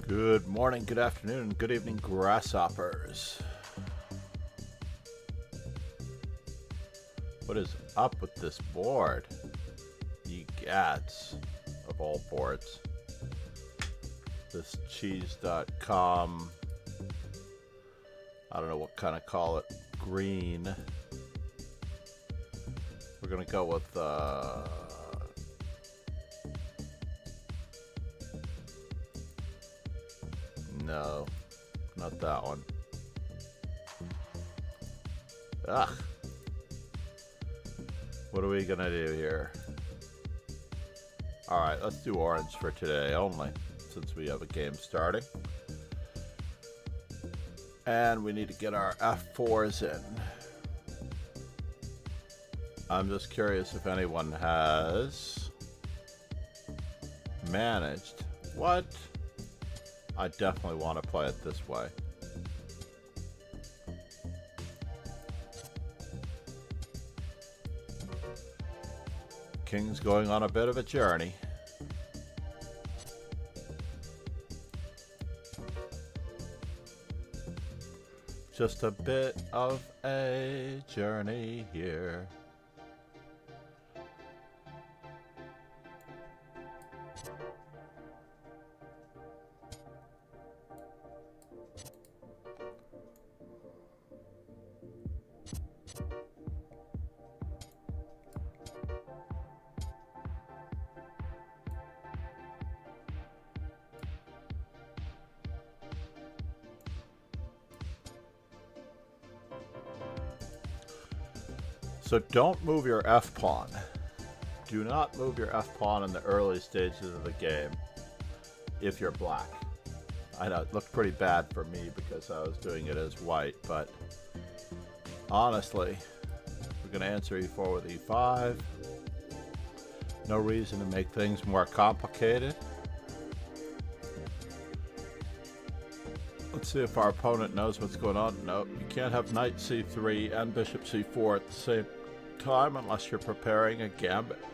Good morning, good afternoon, good evening, grasshoppers. What is up with this board? Ye gats of all boards. This cheese.com, I don't know what kind of call it, green. We're gonna go with no, not that one. Ugh. What are we gonna do here? Alright, let's do orange for today only, since we have a game starting. And we need to get our F4s in. I'm just curious if anyone has managed. What? I definitely want to play it this way. King's going on a bit of a journey. Just a bit of a journey here. So don't move your F-pawn. Do not move your F-pawn in the early stages of the game if you're black. I know it looked pretty bad for me because I was doing it as white, but honestly, we're going to answer e4 with e5. No reason to make things more complicated. Let's see if our opponent knows what's going on. Nope, you can't have knight c3 and bishop c4 at the same time unless you're preparing a gambit.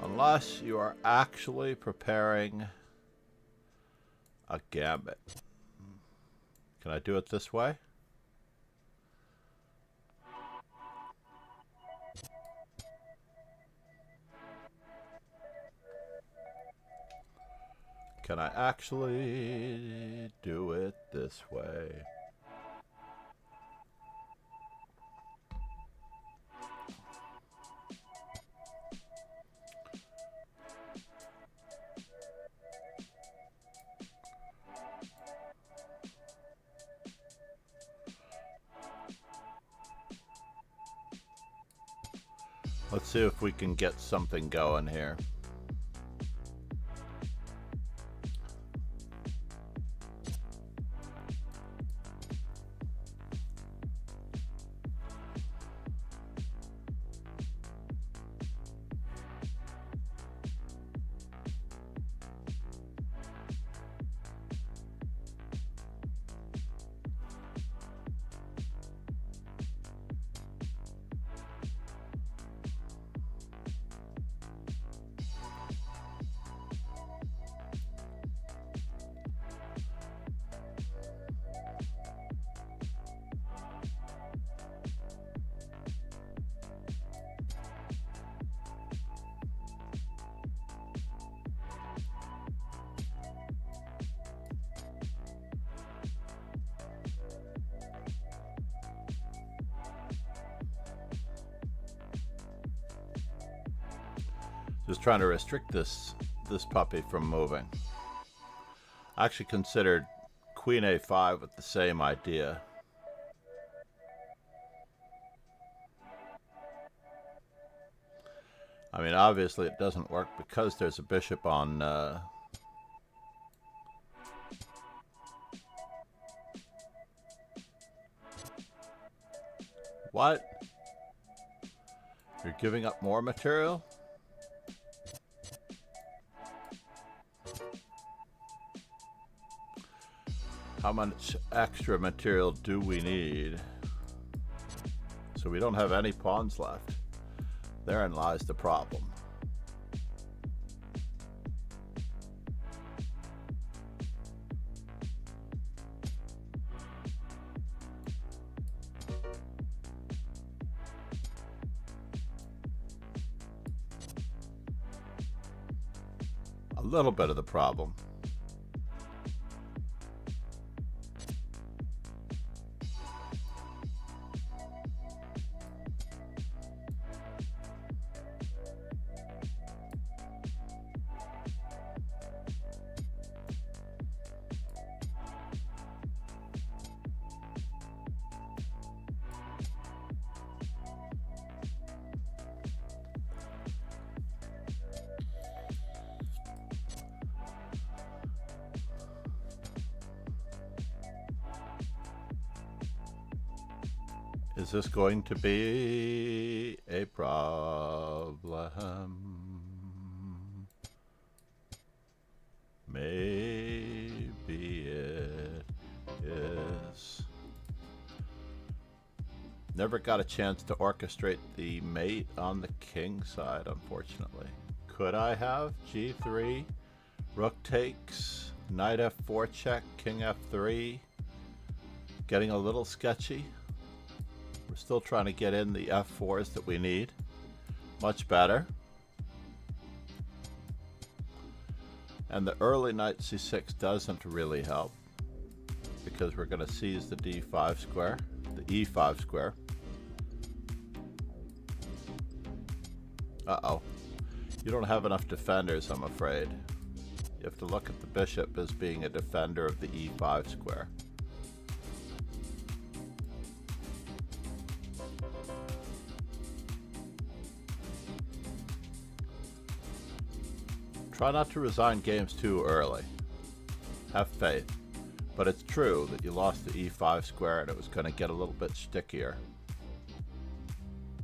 Unless you are actually preparing a gambit. Can I do it this way? Can I actually do it this way? Let's see if we can get something going here. Just trying to restrict this puppy from moving. I actually considered queen a5 with the same idea. I mean, obviously it doesn't work because there's a bishop on what? You're giving up more material? How much extra material do we need? So we don't have any pawns left. Therein lies the problem. A little bit of the problem. Is this going to be a problem? Maybe it is. Never got a chance to orchestrate the mate on the king side, unfortunately. Could I have? G3, rook takes, knight f4 check, king f3. Getting a little sketchy. We're still trying to get in the f4s that we need. Much better. And the early knight c6 doesn't really help because we're going to seize the d5 square, the e5 square. Uh-oh. You don't have enough defenders, I'm afraid. You have to look at the bishop as being a defender of the e5 square. Try not to resign games too early. Have faith. But it's true that you lost the e5 square and it was going to get a little bit stickier.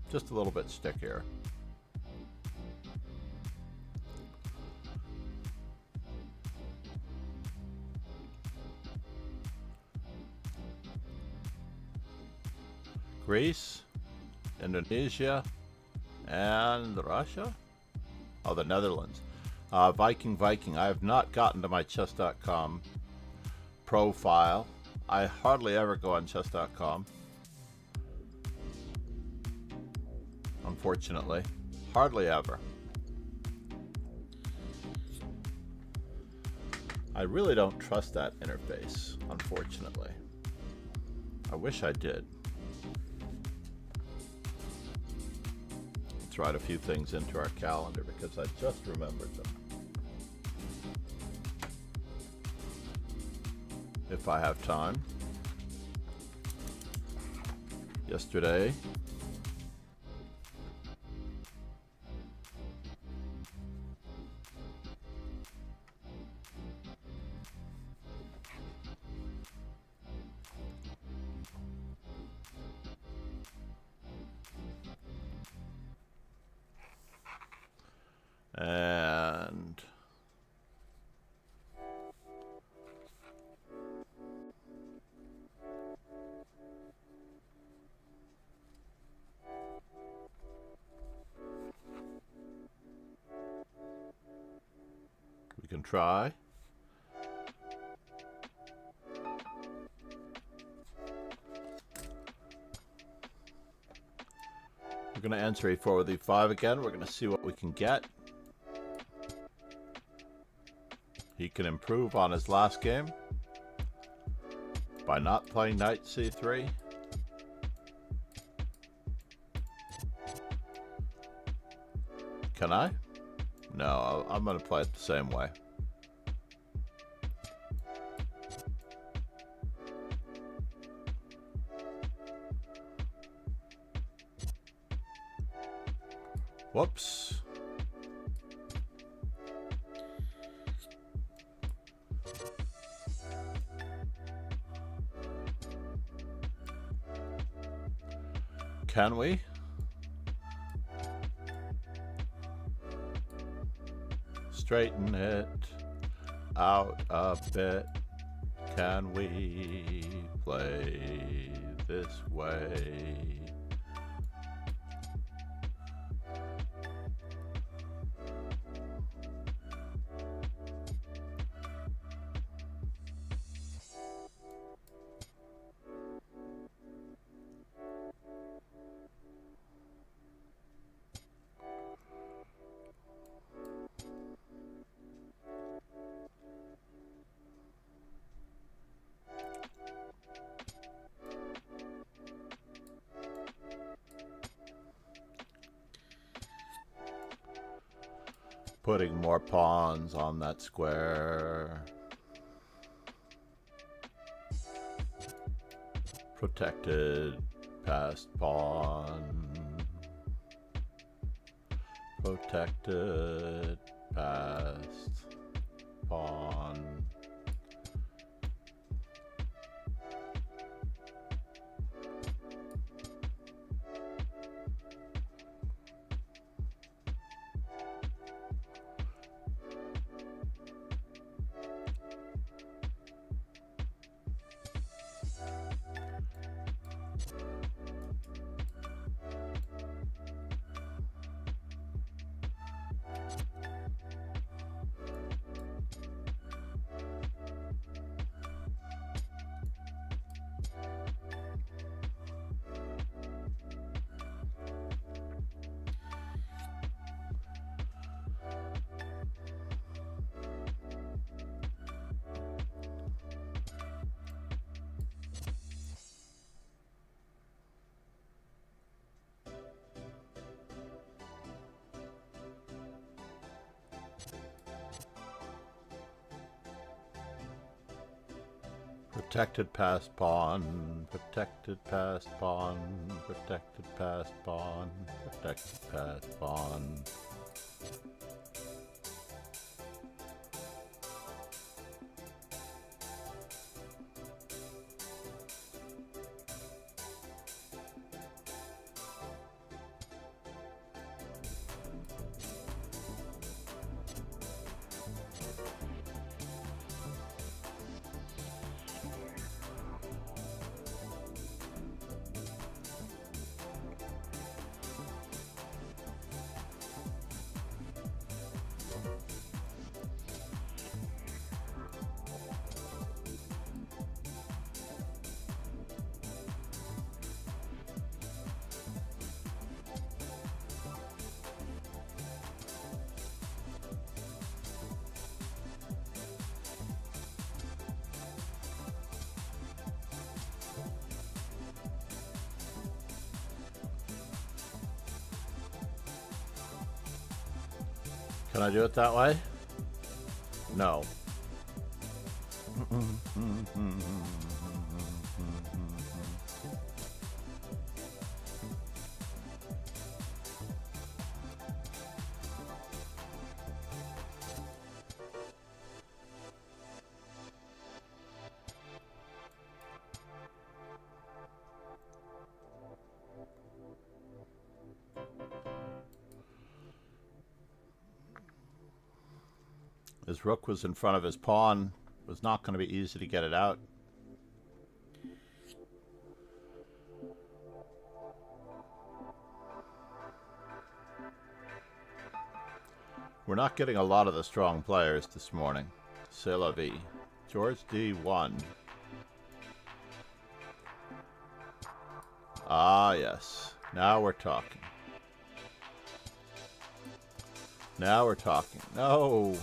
Just a little bit stickier. Greece, Indonesia, and Russia? Oh, the Netherlands. Viking. I have not gotten to my chess.com profile. I hardly ever go on chess.com. Unfortunately. Hardly ever. I really don't trust that interface, unfortunately. I wish I did. Let's write a few things into our calendar because I just remembered them. If I have time. Yesterday, and we can try. We're going to enter e4 with e5 again. We're going to see what we can get. He can improve on his last game by not playing knight c3. Can I? No, I'm going to play it the same way. Whoops. Can we? Straighten it out a bit. Can we play this way? putting more pawns on that square. Protected, passed pawn. Protected, passed pawn. Protected passed pawn, protected passed pawn, protected passed pawn, protected passed pawn. Can I do it that way? No. His rook was in front of his pawn. It was not going to be easy to get it out. We're not getting a lot of the strong players this morning. C'est la vie. George D1. Ah, yes. Now we're talking. Now we're talking. No.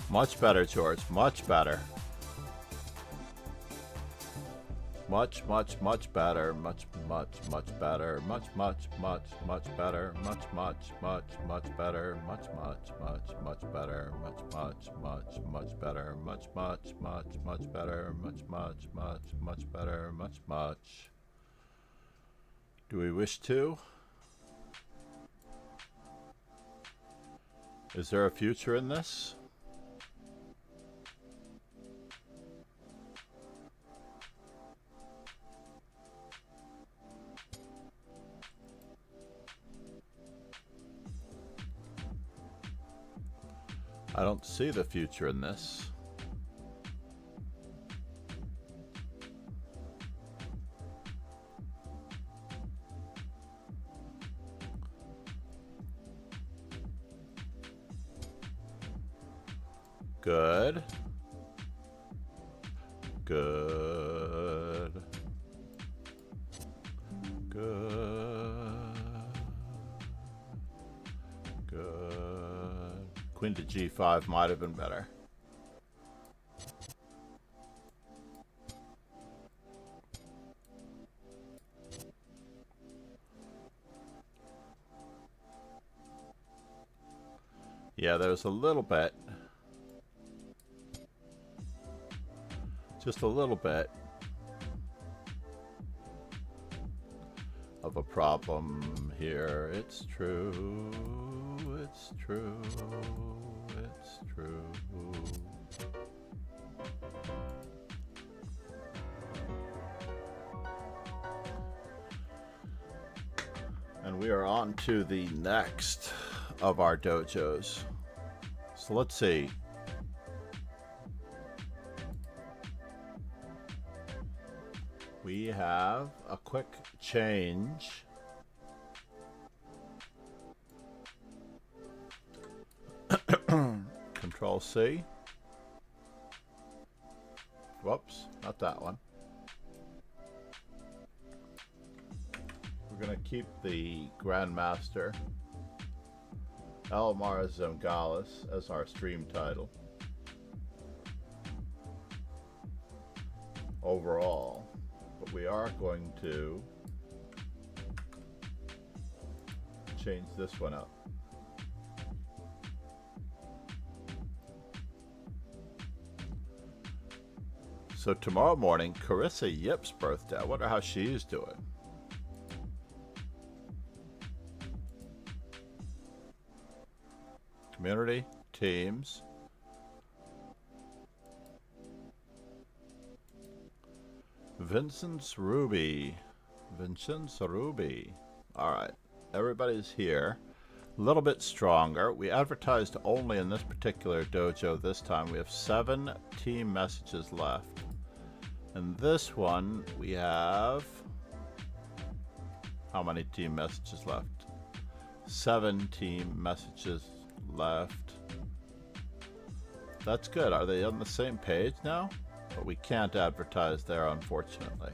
Much better, George. Much better. Much better. Much better. Much better. Much better. Much better. Much better. Much better. Much. Do we wish to? Is there a future in this? I don't see the future in this. Good. Good. Good. Good. Queen to G5 might have been better. Yeah, there's a little bit. Just a little bit of a problem here. It's true. It's true. It's true. And we are on to the next of our dojos. So let's see. We have a quick change. Control C. Whoops, not that one. We're going to keep the Grandmaster Elmārs Zemgalis as our stream title. Overall. But we are going to change this one up. So tomorrow morning, Carissa Yip's birthday. I wonder how she's doing. Community, teams. Vincent's Ruby. Alright, everybody's here. A little bit stronger. We advertised only in this particular dojo this time. We have 7 team messages left. And this one, we have... how many team messages left? 7 team messages left. That's good. Are they on the same page now? But we can't advertise there, unfortunately.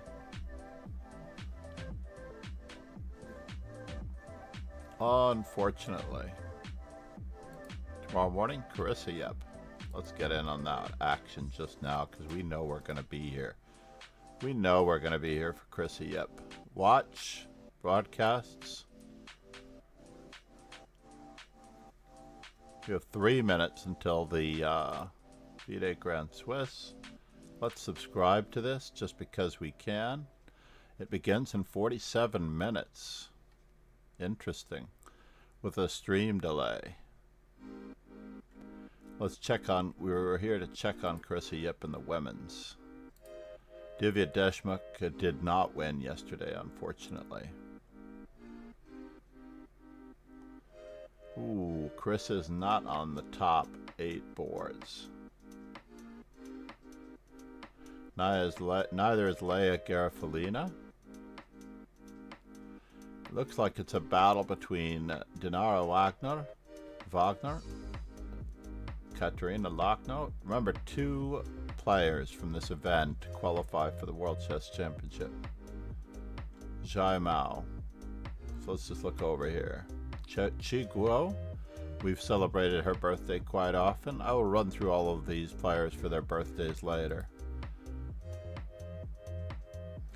Unfortunately. Tomorrow morning, Carissa, yep. Let's get in on that action just now, because we know we're going to be here. We know we're going to be here for Carissa, yep. Watch broadcasts. We have 3 minutes until the FIDE Grand Swiss. Let's subscribe to this just because we can. It begins in 47 minutes. Interesting. With a stream delay. Let's check on, we were here to check on Carissa Yip in the women's. Divya Deshmukh did not win yesterday, unfortunately. Ooh, Carissa is not on the top 8 boards. Neither is Leia Garofalina. Looks like it's a battle between Dinara Wagner, Katerina Lochno. Remember, 2 players from this event qualify for the World Chess Championship. Zhai Mao. So let's just look over here. Chi Guo. We've celebrated her birthday quite often. I will run through all of these players for their birthdays later.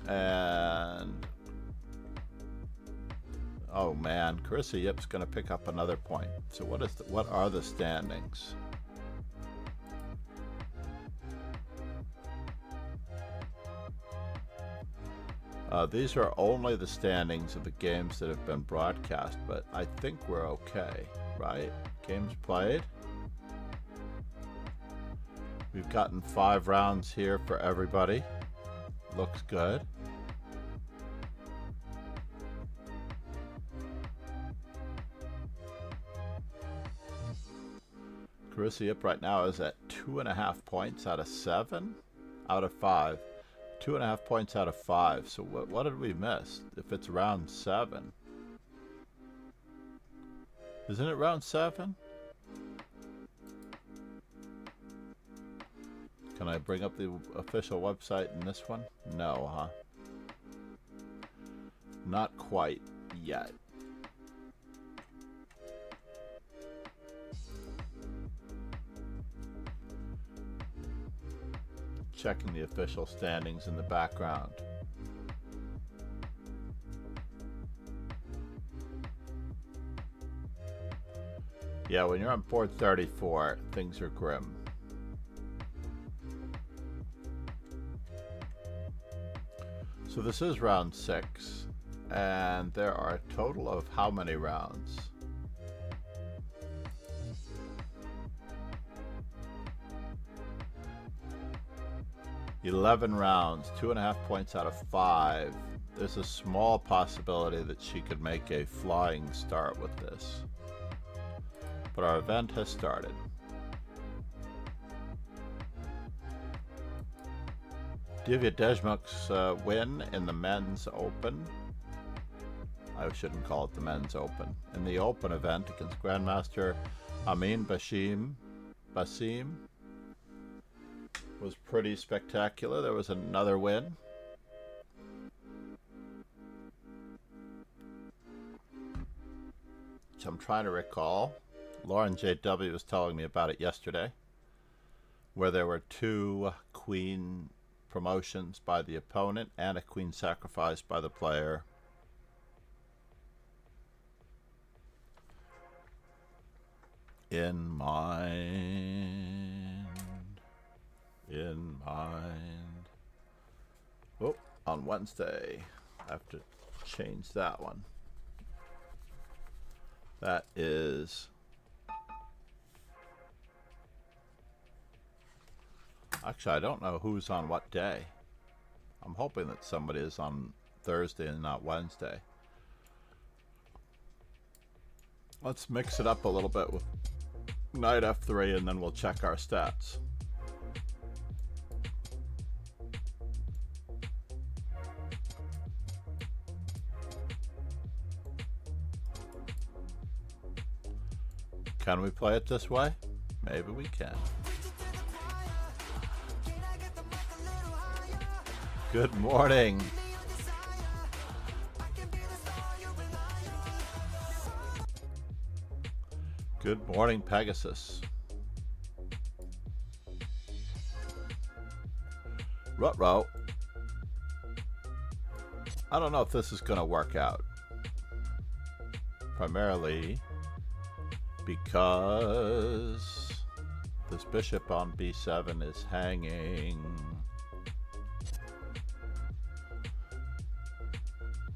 And oh man, Carissa Yip's going to pick up another point. So what are the standings? These are only the standings of the games that have been broadcast, but I think we're okay, right? Games played. We've gotten 5 rounds here for everybody. Looks good. Carissa Yip right now is at 2.5 points out of 7 out of 5. 2.5 points out of 5. So what did we miss? If it's round 7. Isn't it round 7? Can I bring up the official website in this one? No, huh? Not quite yet. Checking the official standings in the background. Yeah, when you're on board 34, things are grim. So this is round 6, and there are a total of how many rounds? $11 rounds, 2.5 points out of 5. There's a small possibility that she could make a flying start with this. But our event has started. Divya Deshmukh's win in the men's open. I shouldn't call it the men's open. In the open event against Grandmaster Amin Basim was pretty spectacular. There was another win. Which I'm trying to recall. Lauren J.W. was telling me about it yesterday, where there were 2 queen promotions by the opponent and a queen sacrifice by the player. In mind. Oh, on Wednesday. I have to change that one. That is... Actually, I don't know who's on what day. I'm hoping that somebody is on Thursday and not Wednesday. Let's mix it up a little bit with Knight F3 and then we'll check our stats. Can we play it this way? Maybe we can. Good morning. Good morning, Pegasus. Ruh-roh. I don't know if this is going to work out. Primarily because this bishop on b7 is hanging.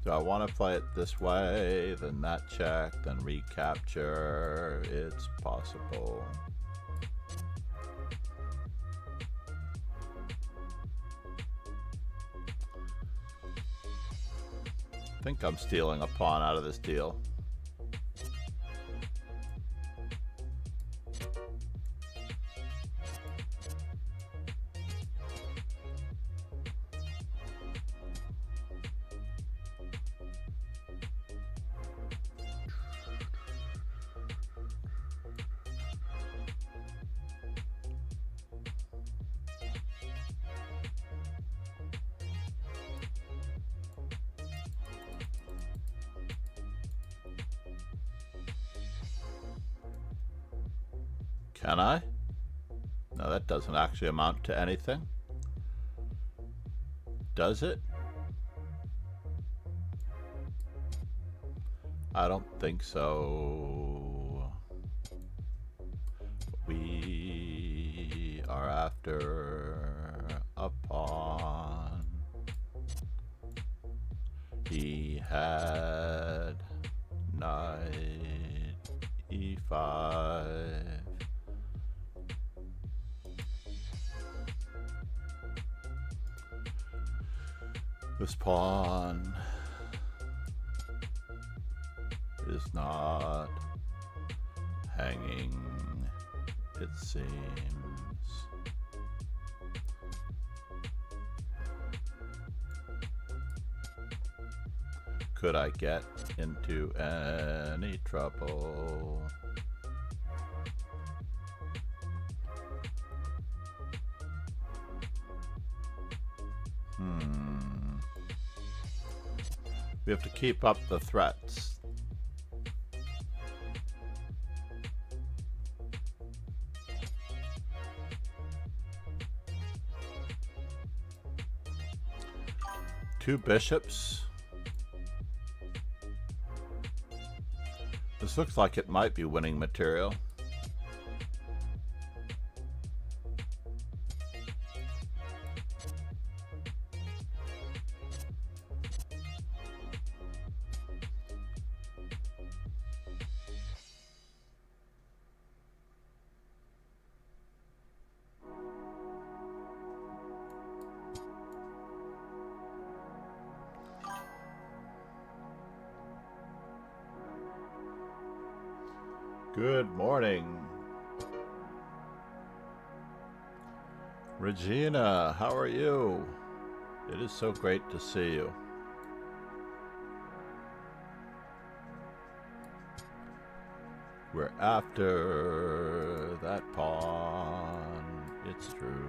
Do I want to play it this way, then that check, then recapture? It's possible. I think I'm stealing a pawn out of this deal. Can I? No, that doesn't actually amount to anything. Does it? I don't think so. We are after a pawn. He had knight e5. This pawn is not hanging it seems. Could I get into any trouble? We have to keep up the threats. Two bishops. This looks like it might be winning material. Good morning. Regina, how are you? It is so great to see you. We're after that pawn, it's true.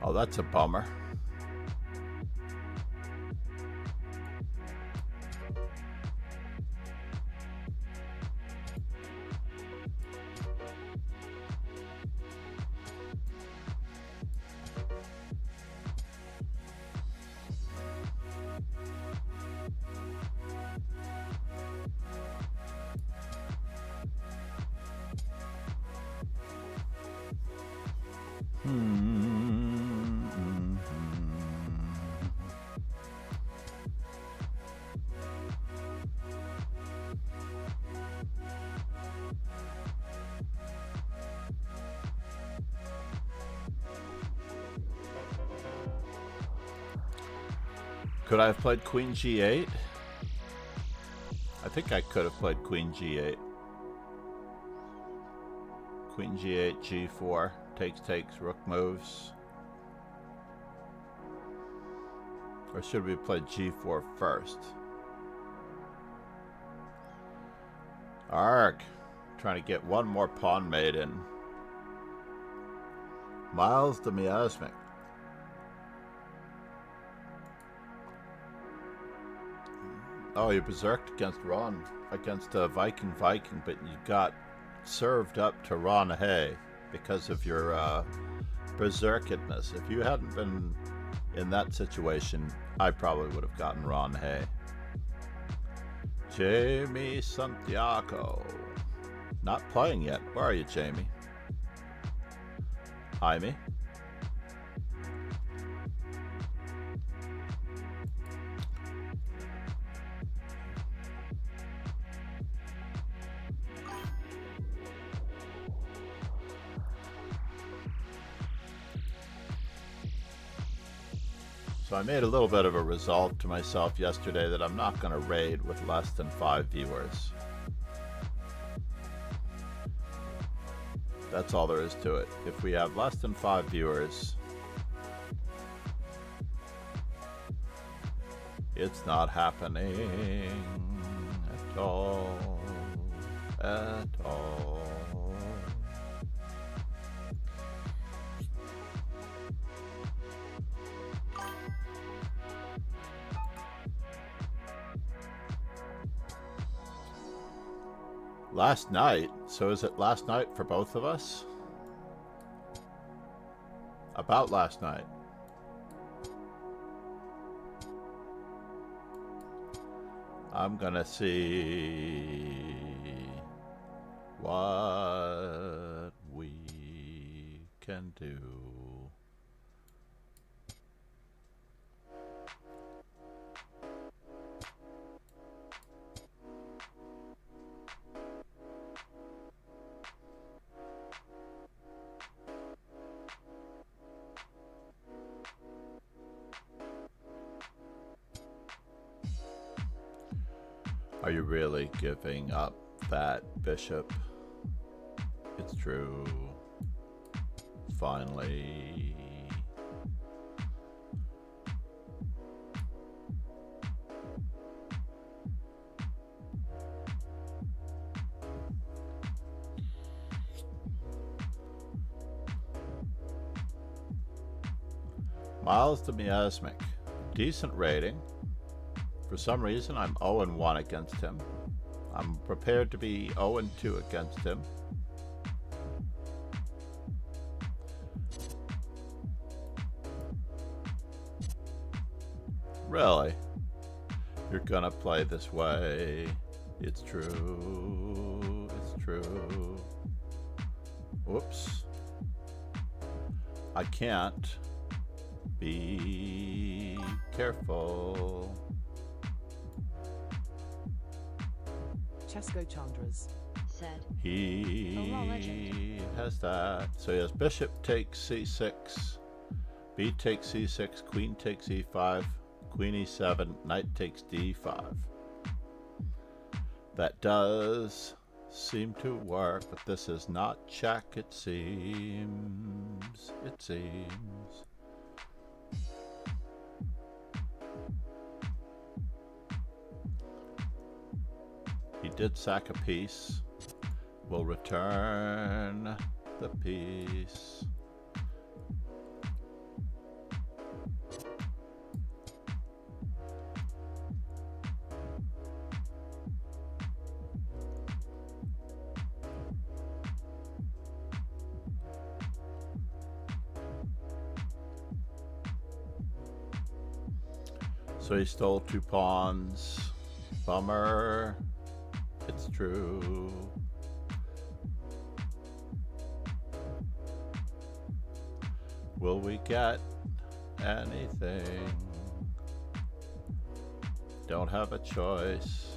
Oh, that's a bummer. Could I have played Queen G8? I think I could have played Queen G8. Queen G8, G4, takes, rook moves. Or should we play G4 first? Arg, trying to get one more pawn made in. Miles the Miasmic. Oh, you berserked against Ron, against Viking, but you got served up to Ron Hay because of your berserkedness. If you hadn't been in that situation, I probably would have gotten Ron Hay. Jamie Santiago. Not playing yet. Where are you, Jamie? Jaime? So I made a little bit of a resolve to myself yesterday that I'm not going to raid with less than 5 viewers. That's all there is to it. If we have less than 5 viewers, it's not happening at all, at all. Last night? So is it last night for both of us? About last night. I'm gonna see what we can do. Are you really giving up that bishop? It's true. Finally. Miles to Miasmic. Decent rating. For some reason, I'm 0-1 against him. I'm prepared to be 0-2 against him. Really? You're gonna play this way. It's true. It's true. Whoops. I can't. Be careful. Chesko Chandras said He has that. So he has bishop takes c6, b takes c6, queen takes e5, queen e7, knight takes d5. That does seem to work, but this is not check, it seems. It seems. He did sack a piece. We'll return the piece. So he stole 2 pawns. Bummer. It's true. Will we get anything? Don't have a choice.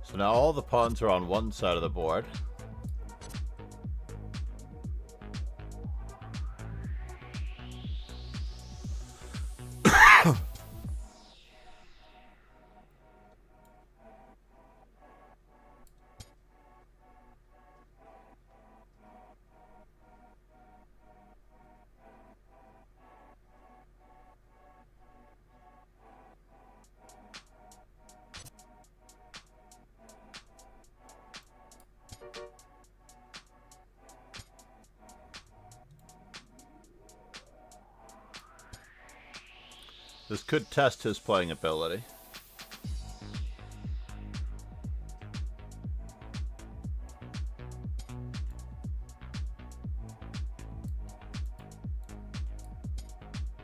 So now all the pawns are on one side of the board. This could test his playing ability.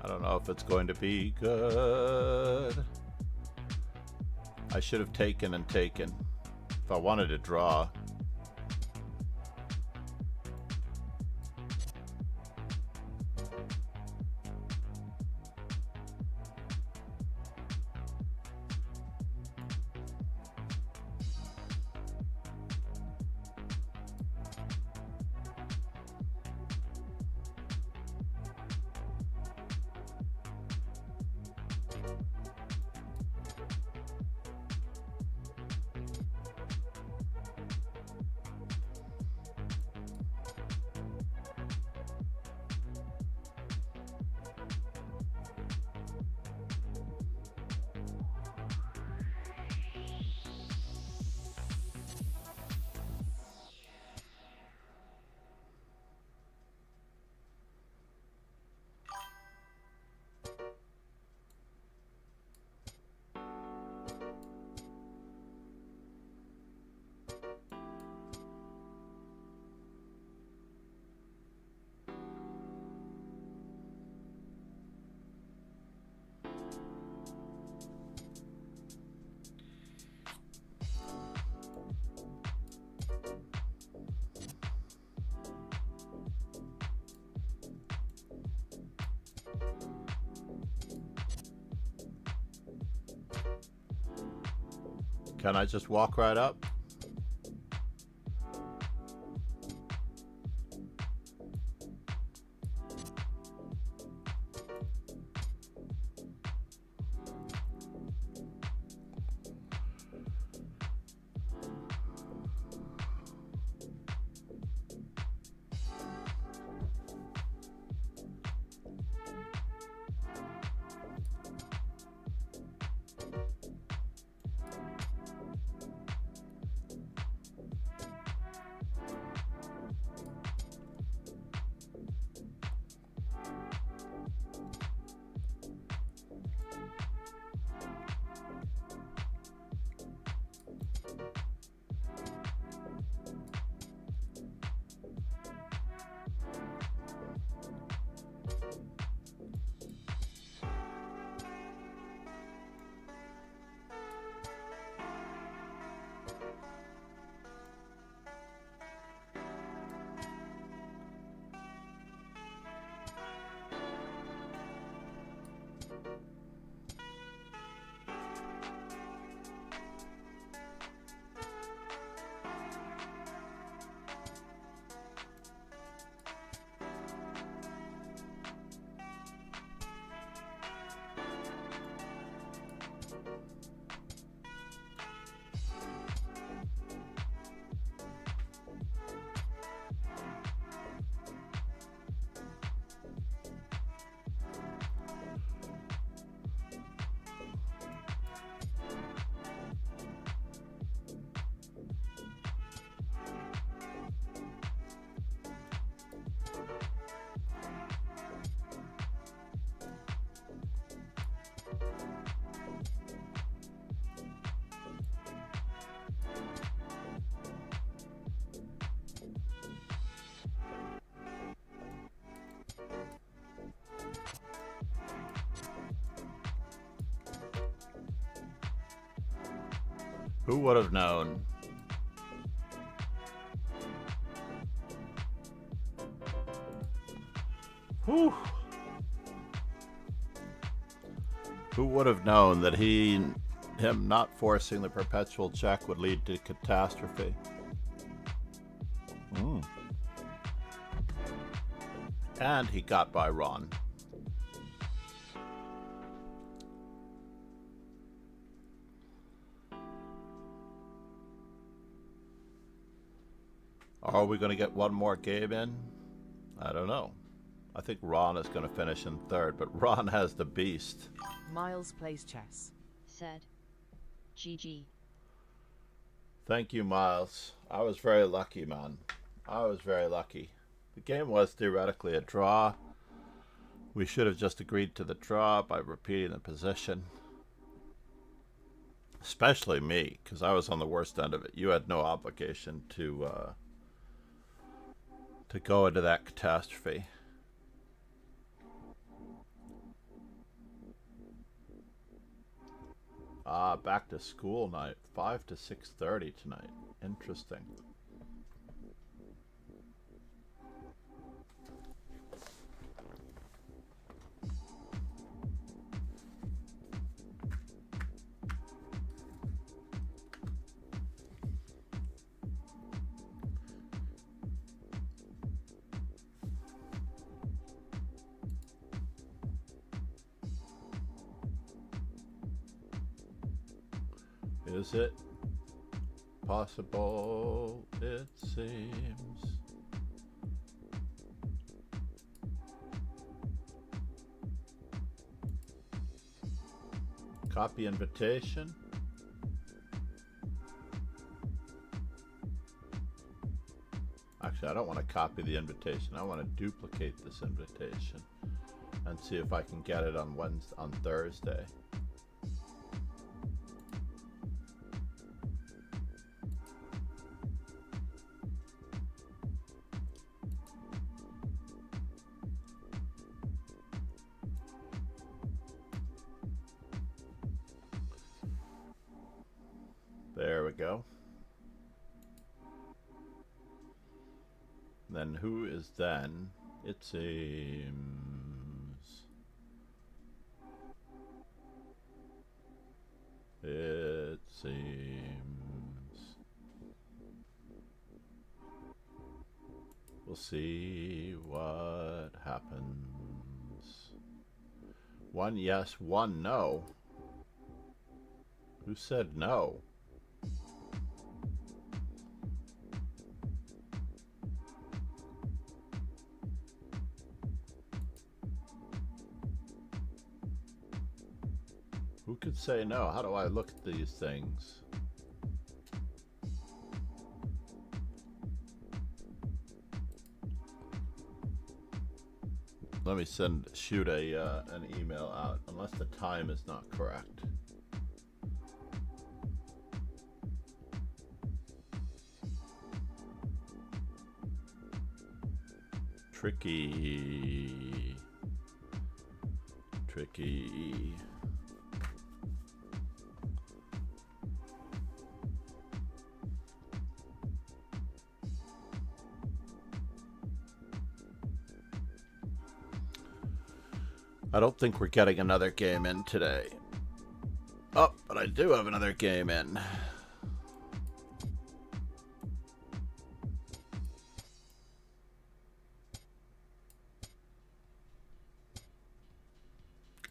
I don't know if it's going to be good. I should have taken and taken if I wanted to draw. Can I just walk right up? Who would have known? Whew. Who would have known that him not forcing the perpetual check would lead to catastrophe? And he got by Ron. Are we going to get one more game in? I don't know. I think Ron is going to finish in third, but Ron has the beast. Miles plays chess. Said. GG. Thank you, Miles. I was very lucky, man. I was very lucky. The game was theoretically a draw. We should have just agreed to the draw by repeating the position. Especially me, because I was on the worst end of it. You had no obligation to go into that catastrophe. Ah, back to school night. 5 to 6:30 tonight. Interesting. Is it possible? It seems. Copy invitation. Actually, I don't want to copy the invitation. I want to duplicate this invitation and see if I can get it on Thursday. There we go. Then who is then? It seems. It seems. We'll see what happens. 1 yes, 1 no. Who said no? Who could say no? How do I look at these things? Let me shoot an email out, unless the time is not correct. Tricky. Tricky. I don't think we're getting another game in today. Oh, but I do have another game in.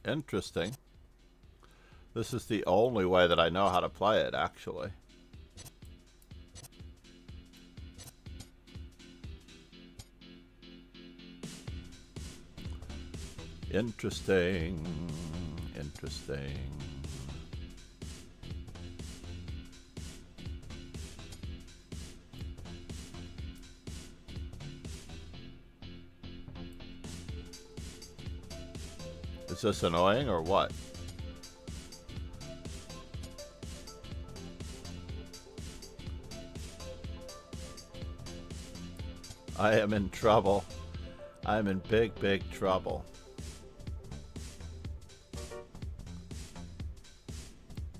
Interesting. This is the only way that I know how to play it, actually. Interesting. Interesting. Is this annoying or what? I am in trouble. I'm in big, big trouble.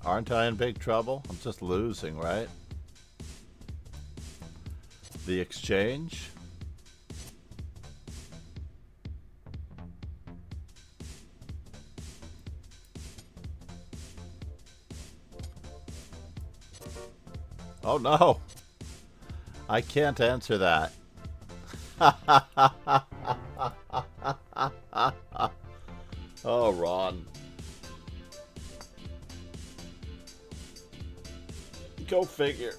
Aren't I in big trouble? I'm just losing, right? The exchange? Oh no! I can't answer that. Oh, Ron. Go figure.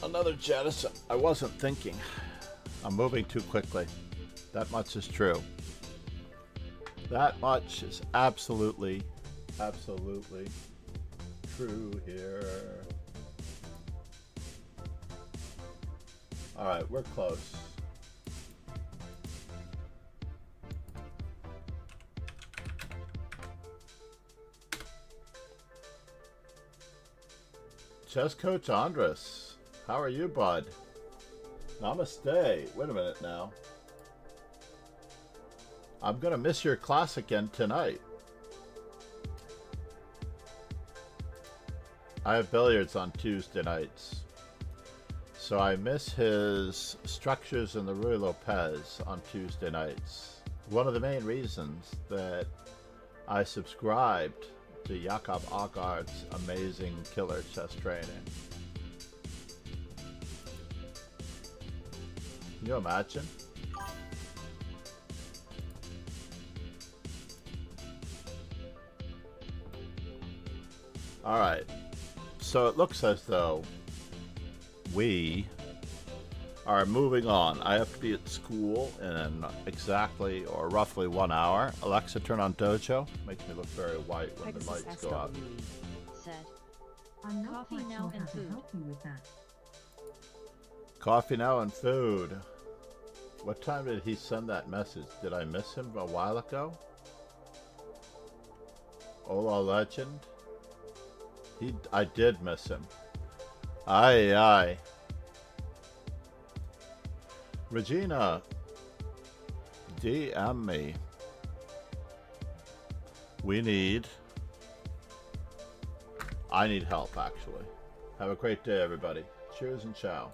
Another jettison. I wasn't thinking. I'm moving too quickly. That much is true. That much is absolutely, absolutely true here. Alright, we're close. Chess Coach Andres, how are you, bud? Namaste. Wait a minute now. I'm gonna miss your class again tonight. I have billiards on Tuesday nights. So I miss his Structures in the Rue Lopez on Tuesday nights. One of the main reasons that I subscribed to Jakob Aagaard's amazing killer chess training. Can you imagine? Alright, so it looks as though we are moving on. I have to be at school in exactly or roughly 1 hour. Alexa, turn on Dojo. Makes me look very white when the Pegasus lights go up. SWE. Said. I'm not Coffee quite now sure and how to food. help you with that. Coffee now and food. What time did he send that message? Did I miss him a while ago? Ola Legend? I did miss him. Aye, aye. Regina, DM me. I need help, actually. Have a great day, everybody. Cheers and ciao.